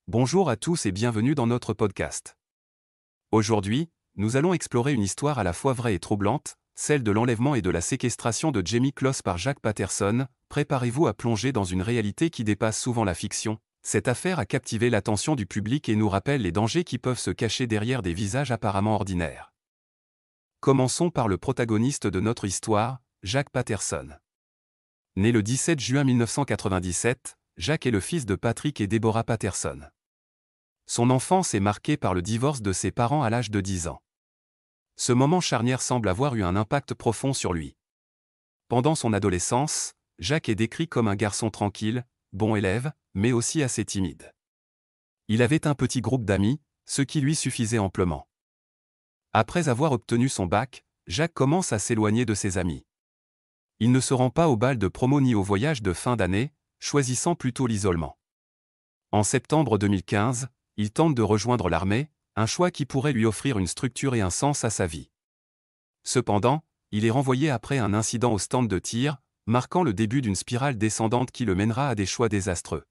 Bonjour à tous et bienvenue dans notre podcast. Aujourd'hui, nous allons explorer une histoire à la fois vraie et troublante, celle de l'enlèvement et de la séquestration de Jamie Closs par Jack Patterson. Préparez-vous à plonger dans une réalité qui dépasse souvent la fiction. Cette affaire a captivé l'attention du public et nous rappelle les dangers qui peuvent se cacher derrière des visages apparemment ordinaires. Commençons par le protagoniste de notre histoire, Jack Patterson. Né le 17 juin 1997, Jack est le fils de Patrick et Deborah Patterson. Son enfance est marquée par le divorce de ses parents à l'âge de 10 ans. Ce moment charnière semble avoir eu un impact profond sur lui. Pendant son adolescence, Jack est décrit comme un garçon tranquille, bon élève, mais aussi assez timide. Il avait un petit groupe d'amis, ce qui lui suffisait amplement. Après avoir obtenu son bac, Jack commence à s'éloigner de ses amis. Il ne se rend pas au bal de promo ni au voyage de fin d'année, choisissant plutôt l'isolement. En septembre 2015, il tente de rejoindre l'armée, un choix qui pourrait lui offrir une structure et un sens à sa vie. Cependant, il est renvoyé après un incident au stand de tir, marquant le début d'une spirale descendante qui le mènera à des choix désastreux.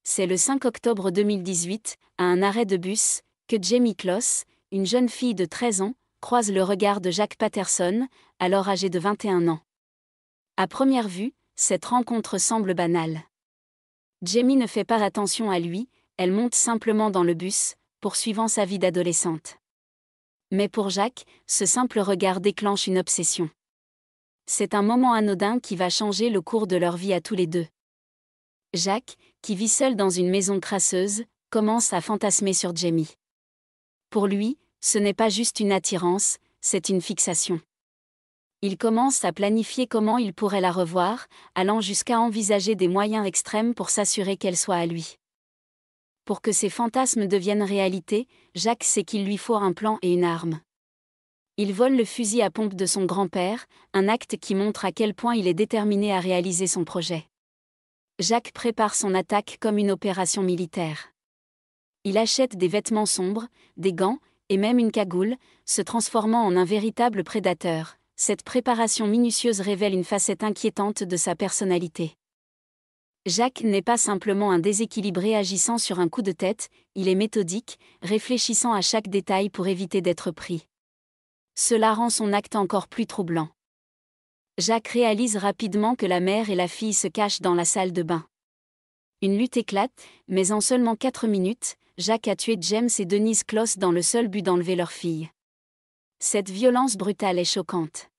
C'est le 5 octobre 2018, à un arrêt de bus, que Jamie Closs, une jeune fille de 13 ans, croise le regard de Jack Patterson, alors âgé de 21 ans. À première vue, cette rencontre semble banale. Jamie ne fait pas attention à lui, elle monte simplement dans le bus, poursuivant sa vie d'adolescente. Mais pour Jack, ce simple regard déclenche une obsession. C'est un moment anodin qui va changer le cours de leur vie à tous les deux. Jack, qui vit seul dans une maison crasseuse, commence à fantasmer sur Jamie. Pour lui, ce n'est pas juste une attirance, c'est une fixation. Il commence à planifier comment il pourrait la revoir, allant jusqu'à envisager des moyens extrêmes pour s'assurer qu'elle soit à lui. Pour que ses fantasmes deviennent réalité, Jack sait qu'il lui faut un plan et une arme. Il vole le fusil à pompe de son grand-père, un acte qui montre à quel point il est déterminé à réaliser son projet. Jack prépare son attaque comme une opération militaire. Il achète des vêtements sombres, des gants, et même une cagoule, se transformant en un véritable prédateur. Cette préparation minutieuse révèle une facette inquiétante de sa personnalité. Jack n'est pas simplement un déséquilibré agissant sur un coup de tête, il est méthodique, réfléchissant à chaque détail pour éviter d'être pris. Cela rend son acte encore plus troublant. Jack réalise rapidement que la mère et la fille se cachent dans la salle de bain. Une lutte éclate, mais en seulement 4 minutes, Jack a tué James et Denise Closs dans le seul but d'enlever leur fille. Cette violence brutale est choquante.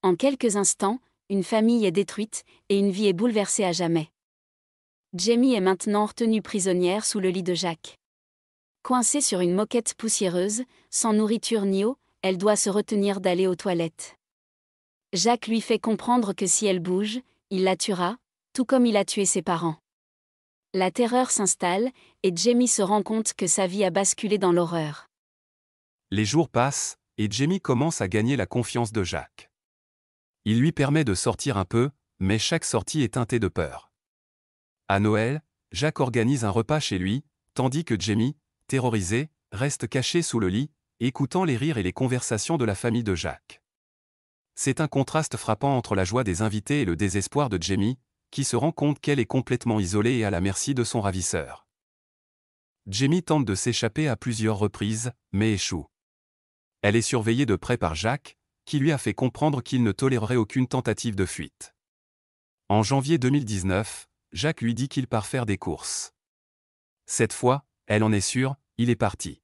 En quelques instants, une famille est détruite, et une vie est bouleversée à jamais. Jamie est maintenant retenue prisonnière sous le lit de Jack. Coincée sur une moquette poussiéreuse, sans nourriture ni eau, elle doit se retenir d'aller aux toilettes. Jack lui fait comprendre que si elle bouge, il la tuera, tout comme il a tué ses parents. La terreur s'installe, et Jamie se rend compte que sa vie a basculé dans l'horreur. Les jours passent, et Jamie commence à gagner la confiance de Jack. Il lui permet de sortir un peu, mais chaque sortie est teintée de peur. À Noël, Jack organise un repas chez lui, tandis que Jamie, terrorisée, reste cachée sous le lit, écoutant les rires et les conversations de la famille de Jack. C'est un contraste frappant entre la joie des invités et le désespoir de Jamie, qui se rend compte qu'elle est complètement isolée et à la merci de son ravisseur. Jamie tente de s'échapper à plusieurs reprises, mais échoue. Elle est surveillée de près par Jack, qui lui a fait comprendre qu'il ne tolérerait aucune tentative de fuite. En janvier 2019, Jack lui dit qu'il part faire des courses. Cette fois, elle en est sûre, il est parti.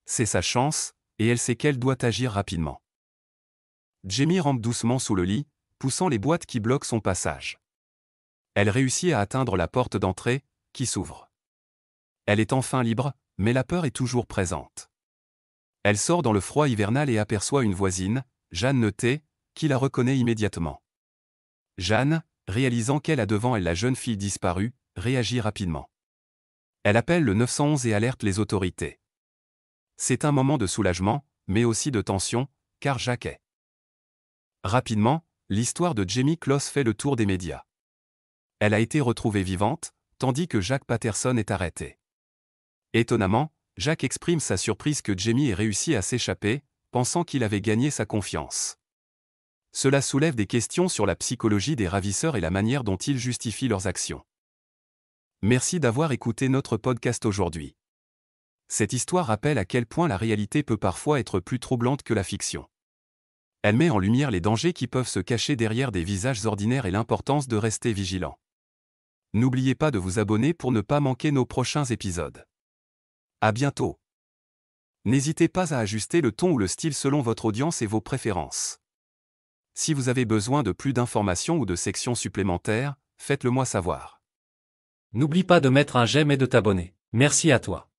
C'est sa chance, et elle sait qu'elle doit agir rapidement. Jamie rampe doucement sous le lit, poussant les boîtes qui bloquent son passage. Elle réussit à atteindre la porte d'entrée, qui s'ouvre. Elle est enfin libre, mais la peur est toujours présente. Elle sort dans le froid hivernal et aperçoit une voisine, Jeanne Neutet, qui la reconnaît immédiatement. Jeanne, réalisant qu'elle a devant elle la jeune fille disparue, réagit rapidement. Elle appelle le 911 et alerte les autorités. C'est un moment de soulagement, mais aussi de tension, car Jack est. Rapidement, l'histoire de Jamie Closs fait le tour des médias. Elle a été retrouvée vivante, tandis que Jack Patterson est arrêté. Étonnamment, Jack exprime sa surprise que Jamie ait réussi à s'échapper, pensant qu'il avait gagné sa confiance. Cela soulève des questions sur la psychologie des ravisseurs et la manière dont ils justifient leurs actions. Merci d'avoir écouté notre podcast aujourd'hui. Cette histoire rappelle à quel point la réalité peut parfois être plus troublante que la fiction. Elle met en lumière les dangers qui peuvent se cacher derrière des visages ordinaires et l'importance de rester vigilant. N'oubliez pas de vous abonner pour ne pas manquer nos prochains épisodes. À bientôt. N'hésitez pas à ajuster le ton ou le style selon votre audience et vos préférences. Si vous avez besoin de plus d'informations ou de sections supplémentaires, faites-le moi savoir. N'oublie pas de mettre un j'aime et de t'abonner. Merci à toi.